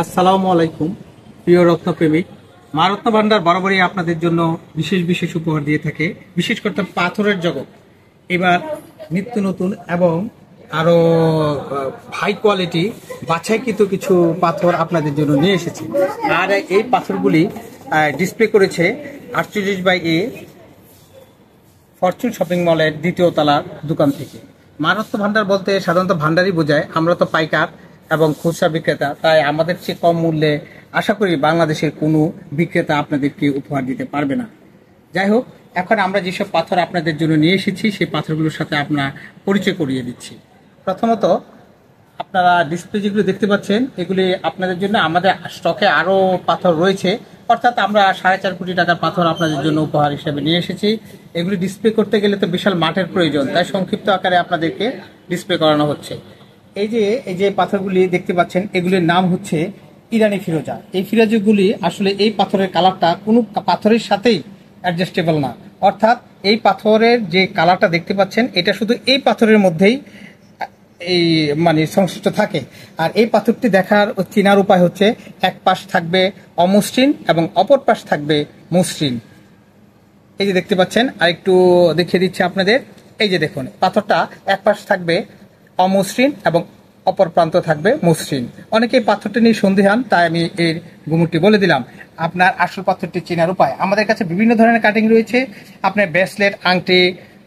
আসসালামু আলাইকুম প্রিয় রত্নপ্রেমিক। মা রত্ন ভান্ডার বরাবরই আপনাদের জন্য বিশেষ বিশেষ উপহার দিয়ে থাকে, বিশেষ করে পাথরের জগৎ। এবার নিত্য নতুন এবং আরো হাই কোয়ালিটি বাছাইকৃত কিছু পাথর আপনাদের জন্য নিয়ে এসেছি। আর এই পাথরগুলি ডিসপ্লে করেছে 48/A ফরচুন শপিং মলের দ্বিতীয় তলার দোকান থেকে। মা রত্ন ভান্ডার বলতে সাধারণত ভান্ডারই বোঝায়, আমরা তো পাইকার এবং খুচরা বিক্রেতা, তাই আমাদের চেয়ে কম মূল্যে আশা করি বাংলাদেশের কোনো বিক্রেতা আপনাদেরকে উপহার দিতে পারবে না। যাই হোক, এখন আমরা যেসব পাথর আপনাদের জন্য নিয়ে এসেছি সেই পাথরগুলোর সাথে আপনার পরিচয় করিয়ে দিচ্ছি। প্রথমত, আপনারা ডিসপ্লে যেগুলো দেখতে পাচ্ছেন এগুলি আপনাদের জন্য আমাদের স্টকে আরও পাথর রয়েছে, অর্থাৎ আমরা 4.5 কোটি টাকার পাথর আপনাদের জন্য উপহার হিসেবে নিয়ে এসেছি। এগুলি ডিসপ্লে করতে গেলে তো বিশাল মাঠের প্রয়োজন, তাই সংক্ষিপ্ত আকারে আপনাদেরকে ডিসপ্লে করানো হচ্ছে। এই যে পাথরগুলি দেখতে পাচ্ছেন এগুলির নাম হচ্ছে ইরানি ফিরোজা। এই ফিরোজাগুলি আসলে এই পাথরের কালারটা কোনো পাথরের সাথেই অ্যাডজাস্টেবল না, অর্থাৎ এই পাথরের যে কালারটা দেখতে পাচ্ছেন এটা শুধু এই পাথরের মধ্যেই এই মানে সংশ্লিষ্ট থাকে। আর এই পাথরটি দেখার চেনার উপায় হচ্ছে এক পাশ থাকবে অমসৃণ এবং অপর পাশ থাকবে মসৃণ। এই যে দেখতে পাচ্ছেন, আর একটু দেখিয়ে দিচ্ছি আপনাদের। এই যে দেখুন, পাথরটা এক পাশ থাকবে অমসৃণ এবং অপর প্রান্ত থাকবে মসৃণ। অনেকেই পাথরটি নিয়ে সন্দেহান, তাই আমি এর গুমুরটি বলে দিলাম। আপনার আসল পাথরটি চেনার উপায়, আমাদের কাছে বিভিন্ন ধরনের কাটিং রয়েছে। আপনার ব্রেসলেট, আংটি,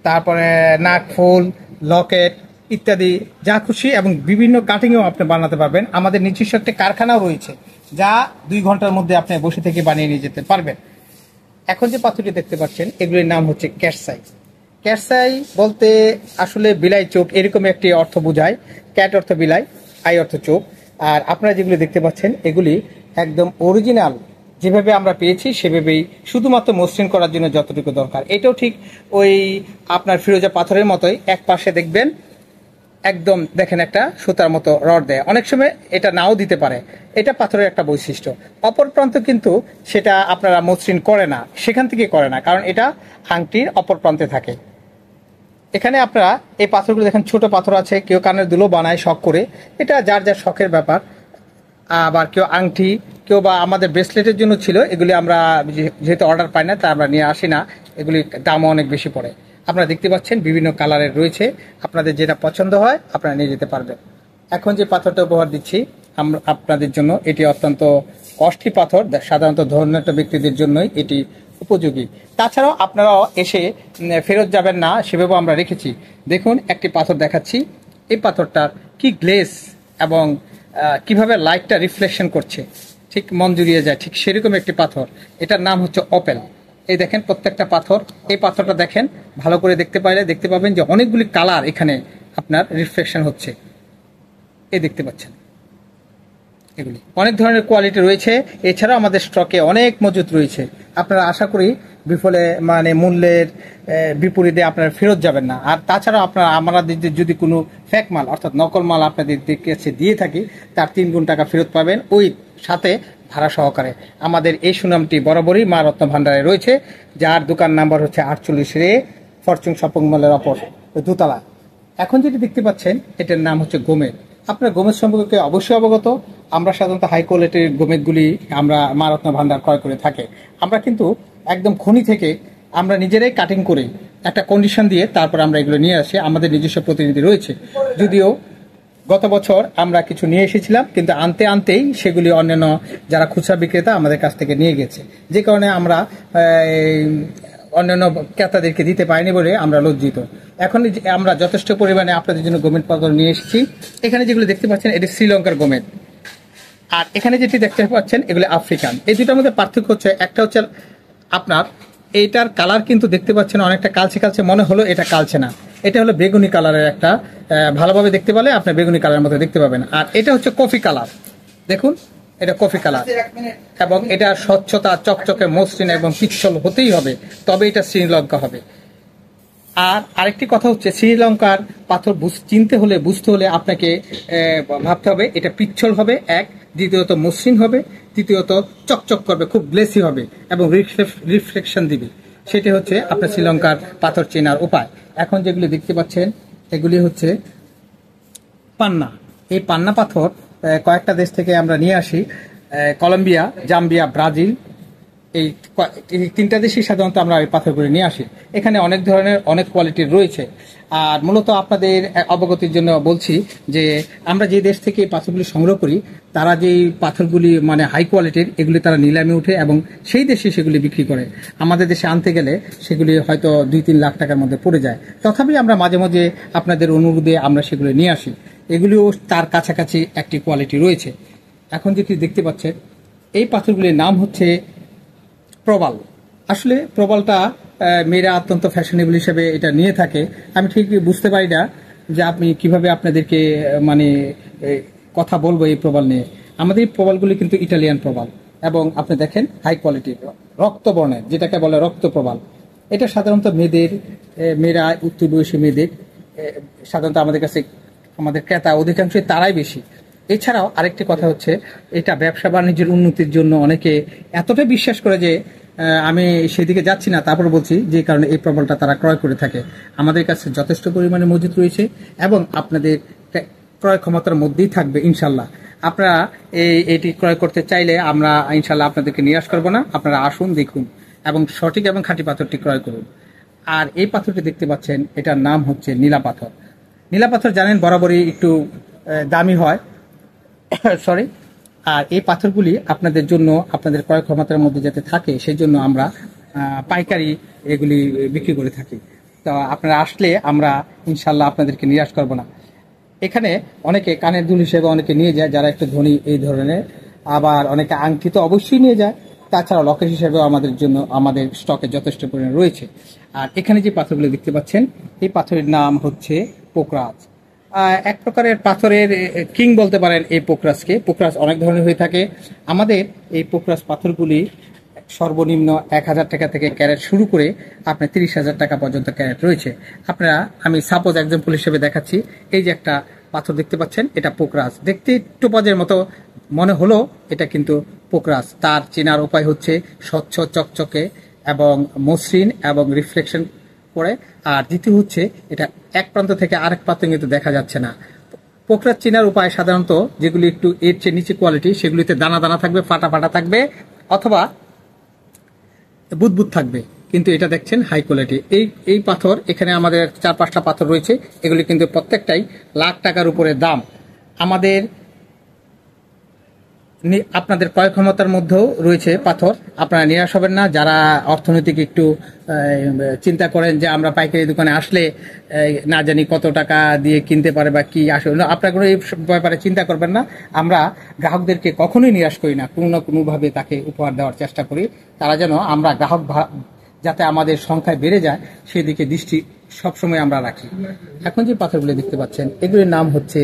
তারপরে নাকফুল, লকেট ইত্যাদি যা খুশি এবং বিভিন্ন কাটিংও আপনি বানাতে পারবেন। আমাদের নিজস্ব একটা কারখানাও রয়েছে, যা 2 ঘন্টার মধ্যে আপনি বসে থেকে বানিয়ে নিয়ে যেতে পারবেন। এখন যে পাথরটি দেখতে পাচ্ছেন এগুলির নাম হচ্ছে ক্যাটসাই। ক্যাটসাই বলতে আসলে বিলাই চোখ এরকম একটি অর্থ বোঝায়। ক্যাট অর্থ বিলাই, আই অর্থ চোখ। আর আপনারা যেগুলি দেখতে পাচ্ছেন এগুলি একদম অরিজিনাল, যেভাবে আমরা পেয়েছি সেভাবেই, শুধুমাত্র মসৃণ করার জন্য যতটুকু দরকার। এটাও ঠিক ওই আপনার ফিরোজা পাথরের মতোই, এক পাশে দেখবেন একদম দেখেন একটা সুতার মতো রড দেয়, অনেক সময় এটা নাও দিতে পারে, এটা পাথরের একটা বৈশিষ্ট্য। অপর প্রান্ত কিন্তু সেটা আপনারা মসৃণ করে না, সেখান থেকে করে না, কারণ এটা আংটির অপর প্রান্তে থাকে। এখানে আপনারা এই পাথরগুলো দেখেন, ছোট পাথর আছে, কেউ কানের দুলো বানায় শখ করে, এটা যার যার শখের ব্যাপার। আবার কেউ আংটি, কেউ বা আমাদের ব্রেসলেটের জন্য ছিল, এগুলি আমরা যেহেতু অর্ডার পাই না তাই আমরা নিয়ে আসি না, এগুলি দামও অনেক বেশি পড়ে। আপনারা দেখতে পাচ্ছেন বিভিন্ন কালারের রয়েছে, আপনাদের যেটা পছন্দ হয় আপনারা নিয়ে যেতে পারবেন। এখন যে পাথরটা উপহার দিচ্ছি আমরা আপনাদের জন্য, এটি অত্যন্ত কস্টলি পাথর, সাধারণত ধর্মীয় ব্যক্তিদের জন্যই এটি উপযোগী। তাছাড়াও আপনারাও এসে ফেরত যাবেন না, সেভাবে আমরা রেখেছি। দেখুন, একটি পাথর দেখাচ্ছি, এই পাথরটার কি গ্লেজ এবং কিভাবে লাইটটা রিফ্লেকশন করছে, ঠিক মন জুড়িয়ে যায়, ঠিক সেরকম একটি পাথর। এটার নাম হচ্ছে অপেল। এই দেখেন প্রত্যেকটা পাথর, এই পাথরটা দেখেন ভালো করে দেখতে পাইলে দেখতে পাবেন যে অনেকগুলি কালার এখানে আপনার রিফ্লেকশন হচ্ছে, এই দেখতে পাচ্ছেন। এগুলি অনেক ধরনের কোয়ালিটি রয়েছে, এছাড়াও আমাদের স্টকে অনেক মজুত রয়েছে। আপনারা আশা করি বিফলে মানে মূল্যের বিপরীতে আপনারা ফেরত যাবেন না। আর তাছাড়াও আপনারা আমাদের যদি কোনো ফেক মাল অর্থাৎ নকল মাল আপনাদের কাছে দিয়ে থাকি, তার 3 গুণ টাকা ফেরত পাবেন, ওই সাথে ভাড়া সহকারে। আমাদের এই সুনামটি বরাবরই মা রত্ন ভান্ডারে রয়েছে, যার দোকান নাম্বার হচ্ছে 48 ফরচুন শপিং মলের অপর দোতলা। এখন যেটি দেখতে পাচ্ছেন এটার নাম হচ্ছে গোমেদ। আপনার গোমেদ সম্পর্কে অবশ্যই অবগত, আমরা সাধারণত হাই কোয়ালিটির গোমেদগুলি আমরা মা রত্ন ভান্ডার ক্রয় করে থাকে। আমরা কিন্তু একদম খনি থেকে আমরা নিজেরাই কাটিং করে একটা কন্ডিশন দিয়ে তারপর আমরা এগুলো নিয়ে আসি, আমাদের নিজস্ব প্রতিনিধি রয়েছে। যদিও গত বছর আমরা কিছু নিয়ে এসেছিলাম, কিন্তু আনতে আনতেই সেগুলি অন্যান্য যারা খুচরা বিক্রেতা আমাদের কাছ থেকে নিয়ে গেছে, যে কারণে আমরা অন্যান্য ক্রেতাদেরকে দিতে পারিনি বলে আমরা লজ্জিত। এখন আমরা যথেষ্ট পরিমাণে আপনাদের জন্য গোমেদ পাথর নিয়ে এসেছি। এখানে যেগুলো দেখতে পাচ্ছেন এটি শ্রীলঙ্কার গোমেদ, আর এখানে যেটি দেখতে পাচ্ছেন এগুলো আফ্রিকান। এই দুটার মধ্যে পার্থক্য হচ্ছে, একটা হচ্ছে আপনার এইটার কালার কিন্তু দেখতে পাচ্ছেন অনেকটা কালচে কালচে মনে হলো, এটা কালচে না, এটা হলো বেগুনি কালারের একটা, ভালোভাবে দেখতে পেলে আপনি বেগুনি কালারের মতো দেখতে পাবেন। আর এটা হচ্ছে কফি কালার, দেখুন এটা কফি কালার, এবং এটা স্বচ্ছতা, চকচকে, মসৃণ এবং পিচ্ছল হতেই হবে, তবে এটা শ্রীলঙ্কা হবে। আর আরেকটি কথা হচ্ছে, শ্রীলঙ্কার পাথর চিনতে হলে, বুঝতে হলে আপনাকে ভাবতে হবে এটা পিচ্ছল হবে এক, দ্বিতীয়ত মসৃণ হবে, তৃতীয়ত চকচক করবে, খুব গ্লেসি হবে এবং রিফ্লেকশন দিবে। সেটি হচ্ছে আপনার শ্রীলঙ্কার পাথর চেনার উপায়। এখন যেগুলি দেখতে পাচ্ছেন এগুলি হচ্ছে পান্না। এই পান্না পাথর কয়েকটা দেশ থেকে আমরা নিয়ে আসি, কলম্বিয়া, জাম্বিয়া, ব্রাজিল, এই এই তিনটা দেশই সাধারণত আমরা এই পাথরগুলি নিয়ে আসি। এখানে অনেক ধরনের অনেক কোয়ালিটির রয়েছে। আর মূলত আপনাদের অবগতির জন্য বলছি যে আমরা যে দেশ থেকে এই পাথরগুলি সংগ্রহ করি, তারা যেই পাথরগুলি মানে হাই কোয়ালিটির, এগুলি তারা নিলামে উঠে এবং সেই দেশে সেগুলি বিক্রি করে। আমাদের দেশে আনতে গেলে সেগুলি হয়তো 2-3 লাখ টাকার মধ্যে পড়ে যায়। তথাপি আমরা মাঝে মাঝে আপনাদের অনুরোধে আমরা সেগুলি নিয়ে আসি। এগুলিও তার কাছাকাছি একটি কোয়ালিটি রয়েছে। এখন যেটি দেখতে পাচ্ছেন, এই পাথরগুলির নাম হচ্ছে প্রবাল। আসলে প্রবালটা মেয়েরা অত্যন্ত ফ্যাশনেবল হিসেবে এটা নিয়ে থাকে। আমি ঠিক বুঝতে পারি না যে আপনি কিভাবে আপনাদেরকে মানে কথা বলবো এই প্রবাল নিয়ে। আমাদের এই প্রবালগুলি কিন্তু ইটালিয়ান প্রবাল এবং আপনি দেখেন হাই কোয়ালিটির রক্তবর্ণের, যেটাকে বলে রক্ত প্রবাল। এটা সাধারণত মেয়েরা উত্তর বয়সী মেয়েদের সাধারণত আমাদের কাছে, আমাদের ক্রেতা অধিকাংশই তারাই বেশি। এছাড়াও আরেকটি কথা হচ্ছে, এটা ব্যবসা বাণিজ্যের উন্নতির জন্য অনেকে এতটাই বিশ্বাস করে যে আমি সেদিকে যাচ্ছি না, তারপর বলছি যে কারণে এই প্রবলটা তারা ক্রয় করে থাকে। আমাদের কাছে যথেষ্ট পরিমাণে মজুত রয়েছে এবং আপনাদের ক্রয় ক্ষমতার মধ্যেই থাকবে ইনশাল্লাহ। আপনারা এটি ক্রয় করতে চাইলে আমরা ইনশাল্লাহ আপনাদেরকে নিরাশ করবো না। আপনারা আসুন, দেখুন এবং সঠিক এবং খাঁটি পাথরটি ক্রয় করুন। আর এই পাথরটি দেখতে পাচ্ছেন, এটার নাম হচ্ছে নীলা পাথর। নীলা পাথর জানেন বরাবরই একটু দামি হয়, সরি। আর এই পাথরগুলি আপনাদের জন্য, আপনাদের ক্রয় ক্ষমতার মধ্যে যাতে থাকে সেই জন্য আমরা পাইকারি এগুলি বিক্রি করে থাকি। তো আপনারা আসলে আমরা ইনশাল্লাহ আপনাদেরকে নিরাশ করব না। এখানে অনেকে কানের দুল হিসেবে অনেকে নিয়ে যায়, যারা একটু ধনী এই ধরনের। আবার অনেকে আংটি তো অবশ্যই নিয়ে যায়। তাছাড়া লকেট হিসেবেও আমাদের জন্য আমাদের স্টকে যথেষ্ট পরিমাণে রয়েছে। আর এখানে যে পাথরগুলো দেখতে পাচ্ছেন, এই পাথরের নাম হচ্ছে পোকরাজ। এক প্রকারের পাথরের কিং বলতে পারেন এই পোকরাজকে। পোকরাজ অনেক ধরনের হয়ে থাকে। আমাদের এই পোকরাজ পাথরগুলি সর্বনিম্ন 1,000 টাকা থেকে ক্যারেট শুরু করে আপনার 30,000 টাকা পর্যন্ত ক্যারেট রয়েছে। আপনারা, আমি সাপোজ এক্সাম্পল হিসেবে দেখাচ্ছি, এই যে একটা পাথর দেখতে পাচ্ছেন, এটা পোকরাজ। দেখতে টোপাজের মতো মনে হলো, এটা কিন্তু পোকরাজ। তার চেনার উপায় হচ্ছে স্বচ্ছ চকচকে এবং মসৃণ এবং রিফ্লেকশন করে। আর দ্বিতীয় হচ্ছে, এটা এক প্রান্ত থেকে আরেক প্রান্ত কিন্তু দেখা যাচ্ছে না। পোকরাজ চেনার উপায় সাধারণত যেগুলি একটু এর চেয়ে নিচে কোয়ালিটি, সেগুলিতে দানা দানা থাকবে, ফাটা ফাটা থাকবে অথবা বুদবুদ থাকবে। কিন্তু এটা দেখছেন হাই কোয়ালিটি। এই পাথর, এখানে আমাদের 4-5টা পাথর রয়েছে। এগুলি কিন্তু প্রত্যেকটাই লাখ টাকার উপরে দাম। আমাদের আপনাদের ক্রয় ক্ষমতার মধ্যেও রয়েছে পাথর। আপনারা নিরাশ হবেন না। যারা অর্থনৈতিক একটু চিন্তা করেন যে আমরা পাইকারি দোকানে আসলে না জানি কত টাকা দিয়ে কিনতে পারে বা কি আসলে, আপনারা কোনো এই ব্যাপারে চিন্তা করবেন না। আমরা গ্রাহকদেরকে কখনোই নিরাশ করি না, কোনো না কোনোভাবে তাকে উপহার দেওয়ার চেষ্টা করি। তারা যেন, আমরা গ্রাহক যাতে আমাদের সংখ্যায় বেড়ে যায় সেদিকে দৃষ্টি সবসময় আমরা রাখি। এখন যে পাথরগুলো দেখতে পাচ্ছেন, এগুলির নাম হচ্ছে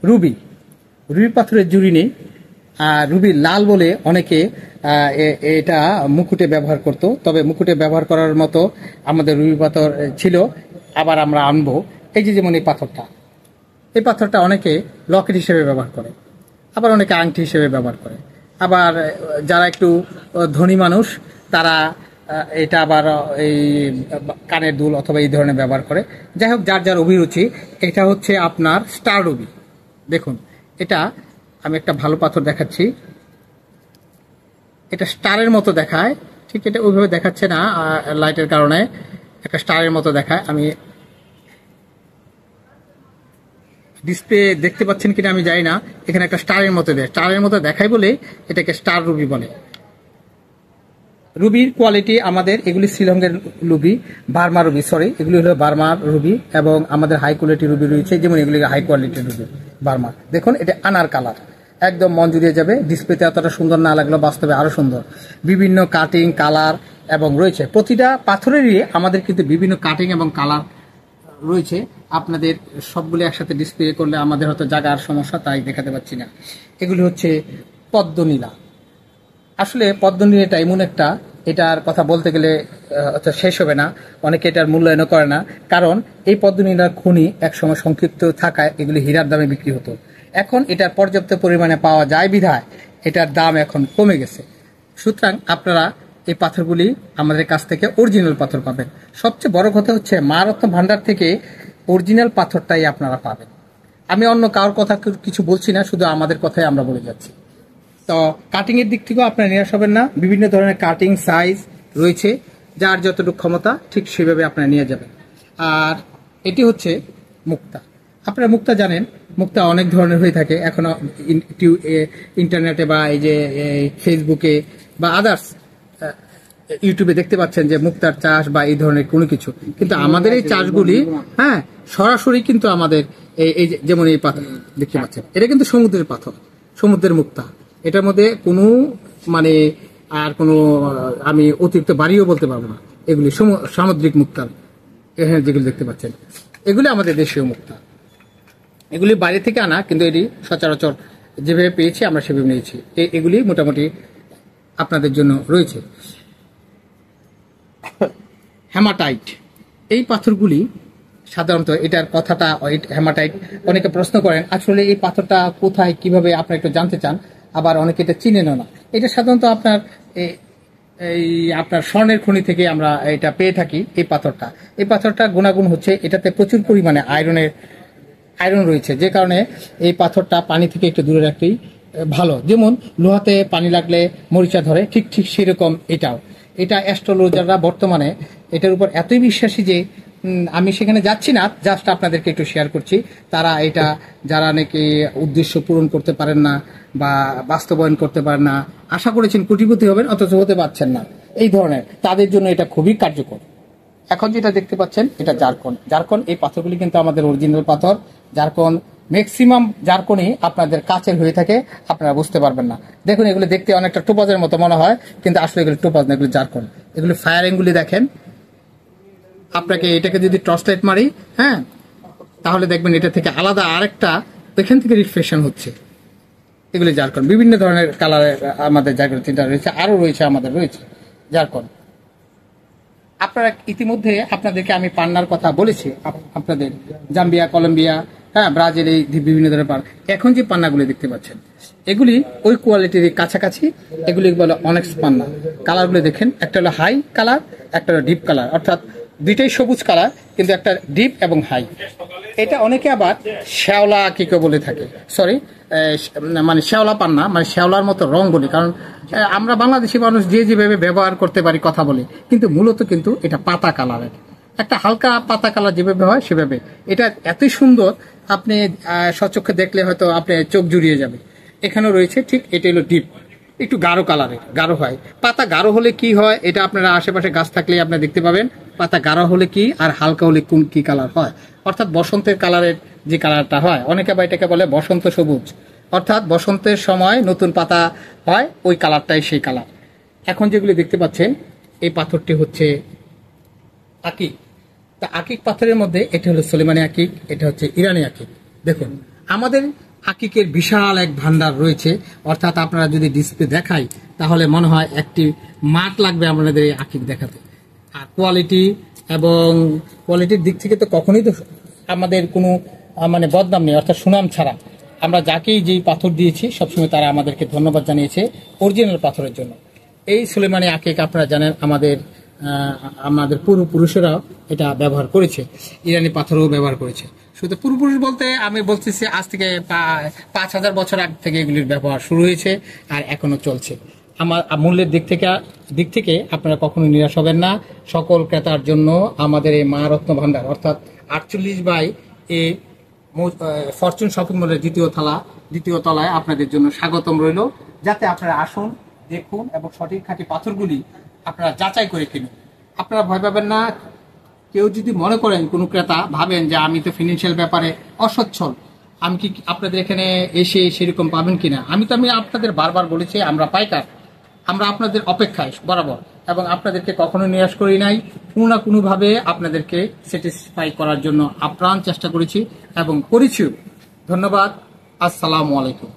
রুবি। রুবি পাথরের জুড়ি নেই। রুবি লাল বলে অনেকে এটা মুকুটে ব্যবহার করত, তবে মুকুটে ব্যবহার করার মতো আমাদের রুবি পাথর ছিল। আবার আমরা আনবো। এই যে যেমন এই পাথরটা অনেকে লকেট হিসেবে ব্যবহার করে, আবার অনেকে আংটি হিসেবে ব্যবহার করে। আবার যারা একটু ধনী মানুষ তারা এটা আবার এই কানের দুল অথবা এই ধরনের ব্যবহার করে। যাই হোক, যার যার অভিরুচি। এটা হচ্ছে আপনার স্টার রুবি। দেখুন, এটা আমি একটা ভালো পাথর দেখাচ্ছি। এটা স্টারের মতো দেখায়, ঠিক এটা ওইভাবে দেখাচ্ছে না লাইটের কারণে, একটা স্টারের মতো দেখায়। আমি ডিসপ্লে দেখতে পাচ্ছেন কিনা আমি জানি না, এখানে একটা স্টারের মতো দেখায় বলে এটাকে স্টার রুবি বলে। রুবির কোয়ালিটি আমাদের, এগুলি শ্রীলঙ্কার রুবি, বার্মা রুবি, সরি, এগুলি হলো বার্মা রুবি এবং আমাদের হাই কোয়ালিটি রুবি রয়েছে, যেমন এগুলি হাই কোয়ালিটির রুবি বার্মা। দেখুন, এটা আনার কালার, একদম মন জুড়িয়ে যাবে। ডিসপ্লেতে এতটা সুন্দর না লাগলো, বাস্তবে আরো সুন্দর। বিভিন্ন কাটিং, কালার এবং রয়েছে। প্রতিটা পাথরেরই আমাদের কিন্তু বিভিন্ন কাটিং এবং কালার রয়েছে। আপনাদের সবগুলো একসাথে ডিসপ্লে করলে আমাদের হয়তো জায়গার সমস্যা, তাই দেখাতে পাচ্ছি না। এগুলি হচ্ছে পদ্মনীলা। আসলে পদ্মনীলাটা এমন একটা, এটার কথা বলতে গেলে শেষ হবে না। অনেকে এটার মূল্যায়ন করে না, কারণ এই পদ্মনীলার খনি একসময় সংক্ষিপ্ত থাকায় এগুলি হীরার দামে বিক্রি হতো। এখন এটার পর্যাপ্ত পরিমাণে পাওয়া যায় বিধায় এটার দাম এখন কমে গেছে। সুতরাং আপনারা এই পাথরগুলি আমাদের কাছ থেকে অরিজিনাল পাথর পাবেন। সবচেয়ে বড় কথা হচ্ছে, মা রত্ন ভান্ডার থেকে অরিজিনাল পাথরটাই আপনারা পাবেন। আমি অন্য কারোর কথা কিছু বলছি না, শুধু আমাদের কথাই আমরা বলে যাচ্ছি। তো কাটিং এর দিক থেকেও আপনারা নিরাশ হবেন না, বিভিন্ন ধরনের কাটিং সাইজ রয়েছে, যার যতটুকু ক্ষমতা ঠিক সেভাবে আপনারা নিয়ে যাবেন। আর এটি হচ্ছে মুক্তা। আপনারা মুক্তা জানেন, মুক্তা অনেক ধরনের হয়ে থাকে এখন ইন্টারনেটে বা এই যে ফেসবুকে বা আদার্স ইউটিউবে দেখতে পাচ্ছেন যে মুক্তার চাষ বা এই ধরনের কোনো কিছু, কিন্তু আমাদের এই চাষগুলি হ্যাঁ সরাসরি কিন্তু আমাদের এই যেমন এই পাথর দেখতে পাচ্ছেন, এটা কিন্তু সমুদ্রের পাথর, সমুদ্রের মুক্তা। এটার মধ্যে কোনো মানে আর কোনো আমি অতিরিক্ত বাড়িও বলতে পারবো না। এগুলি সামুদ্রিক মুক্তা, এখানে যেগুলি দেখতে পাচ্ছেন এগুলি আমাদের দেশীয় মুক্তা। এগুলি বাইরে থেকে আনা, কিন্তু এটি সচরাচর যেভাবে পেয়েছি আমরা সেভাবে নিয়েছি। এগুলি মোটামুটি আপনাদের জন্য রয়েছে। হেমাটাইট, এই পাথরগুলি সাধারণত এটার কথাটা হেমাটাইট, অনেকে প্রশ্ন করেন আসলে এই পাথরটা কোথায় কিভাবে আপনারা একটু জানতে চান, আবার অনেকে এটা চিনেনও না। এটা সাধারণত আপনার এই আপনার স্বর্ণের খনি থেকে আমরা এটা পেয়ে থাকি। এই পাথরটা গুণাগুণ হচ্ছে এটাতে প্রচুর পরিমাণে আয়রন রয়েছে, যে কারণে এই পাথরটা পানি থেকে একটু দূরে রাখতেই ভালো। যেমন লোহাতে পানি লাগলে মরিচা ধরে, ঠিক সেরকম এটা অ্যাস্ট্রোলজাররা বর্তমানে এটার উপর এতই বিশ্বাসী যে আমি সেখানে যাচ্ছি না, জাস্ট আপনাদেরকে একটু শেয়ার করছি। তারা এটা যারা নাকি উদ্দেশ্য পূরণ করতে পারেন না বা বাস্তবায়ন করতে পারেন না, আশা করেছেন কোটিপতি হবেন অথচ হতে পারছেন না, এই ধরনের তাদের জন্য এটা খুবই কার্যকর। এখন যেটা দেখতে পাচ্ছেন এটা জারকন। এই পাথরগুলি কিন্তু আমাদের অরিজিনাল পাথর। জারকন ম্যাক্সিমাম জারকনই আপনাদের কাচের হয়ে থাকে, আপনারা বুঝতে পারবেন না। দেখুন এগুলো দেখতে অনেকটা টোপাজের মতো মনে হয়, কিন্তু আসলে এগুলো টোপাজ না, এগুলো জারকন। এগুলো ফায়ারিংগুলি দেখেন, আপনাকে এটাকে যদি টর্চ লাইট মারি হ্যাঁ তাহলে দেখবেন এটা থেকে আলাদা আরেকটা এখান থেকে রিফ্লেকশন হচ্ছে। এগুলি জারকন, বিভিন্ন ধরনের কালারের আমাদের জারকন তিনটা রয়েছে, আরো রয়েছে জারকন। আপনারা ইতিমধ্যে আপনাদেরকে আমি পান্নার কথা বলেছি, আপনাদের জাম্বিয়া, কলম্বিয়া, হ্যাঁ ব্রাজিল, এই বিভিন্ন ধরনের পান্না। এখন যে পান্নাগুলি দেখতে পাচ্ছেন এগুলি ওই কোয়ালিটির কাছাকাছি, এগুলি বলে অনেক্স পান্না। কালারগুলো দেখেন, একটা হলো হাই কালার, একটা হলো ডিপ কালার, অর্থাৎ দুইটাই সবুজ কালার, কিন্তু একটা ডিপ এবং হাই। এটা অনেকে আবার শ্যাওলা আকিকে বলে থাকে, মানে শ্যাওলা পান্না, মানে শ্যাওলার মতো রং বলি, কারণ আমরা বাংলাদেশি মানুষ যেভাবে ব্যবহার করতে পারি কথা বলে, কিন্তু মূলত কিন্তু এটা পাতা কালারের, একটা হালকা পাতা কালার যেভাবে হয় সেভাবে। এটা এতই সুন্দর, আপনি সচক্ষে দেখলে হয়তো আপনি চোখ জুড়িয়ে যাবে। এখানেও রয়েছে ঠিক, এটা হলো ডিপ, একটু গাঢ় কালারের, গাঢ় হয়। পাতা গাঢ় হলে কি হয় এটা আপনারা আশেপাশে গাছ থাকলে আপনারা দেখতে পাবেন, পাতা গাঢ় হলে কি আর হালকা হলে কি কালার হয়। অর্থাৎ বসন্তের কালারের যে কালারটা হয়, অনেকে বা এটাকে বলে বসন্ত সবুজ, অর্থাৎ বসন্তের সময় নতুন পাতা হয়, ওই কালারটাই সেই কালার। এখন যেগুলি দেখতে পাচ্ছেন এই পাথরটি হচ্ছে আকিক। তা আকিক পাথরের মধ্যে এটা হলো সুলেমানি আকিক, এটা হচ্ছে ইরানি আকিক। দেখুন আমাদের আকিকের বিশাল এক ভান্ডার রয়েছে, অর্থাৎ আপনারা যদি ডিসপ্লে দেখাই তাহলে মনে হয় একটি মাঠ লাগবে আপনাদের এই আকিক দেখাতে। আর কোয়ালিটির দিক থেকে তো কখনোই তো আমাদের কোনো মানে বদনাম নেই, অর্থাৎ সুনাম ছাড়া। আমরা যাকেই যেই পাথর দিয়েছি সবসময় তারা আমাদেরকে ধন্যবাদ জানিয়েছে অরিজিনাল পাথরের জন্য। এই সুলেমানি আকিক আপনারা জানেন আমাদের পূর্বপুরুষেরাও এটা ব্যবহার করেছে, ইরানি পাথরও ব্যবহার করেছে। শুধু পূর্বপুরুষ বলতে আমি বলতেছি আজ থেকে 5,000 বছর আগ থেকে এগুলির ব্যবহার শুরু হয়েছে আর এখনো চলছে। আমার মূল্যের দিক থেকে আপনারা কখনো নিরাশ হবেন না। সকল ক্রেতার জন্য আমাদের এই মা রত্ন ভান্ডার অর্থাৎ 48/, এই ফরচুন শপিং মলের দ্বিতীয় তলায় আপনাদের জন্য স্বাগতম রইল, যাতে আপনারা আসুন, দেখুন এবং সঠিক খাঁটি পাথরগুলি আপনারা যাচাই করে কিনুন। আপনারা ভয় পাবেন না। কেউ যদি মনে করেন, কোনো ক্রেতা ভাবেন যে আমি তো ফিনান্সিয়াল ব্যাপারে অসচ্ছল, আমি কি আপনাদের এখানে এসে সেরকম পাবেন কিনা, আমি আপনাদের বারবার বলেছি আমরা পাইকার, আমরা আপনাদের অপেক্ষায় বরাবর, এবং আপনাদেরকে কখনো নিরাশ করি নাই। কোনো না কোনোভাবে আপনাদেরকে স্যাটিসফাই করার জন্য আপ্রাণ চেষ্টা করেছি এবং করেছি। ধন্যবাদ। আসসালামু আলাইকুম।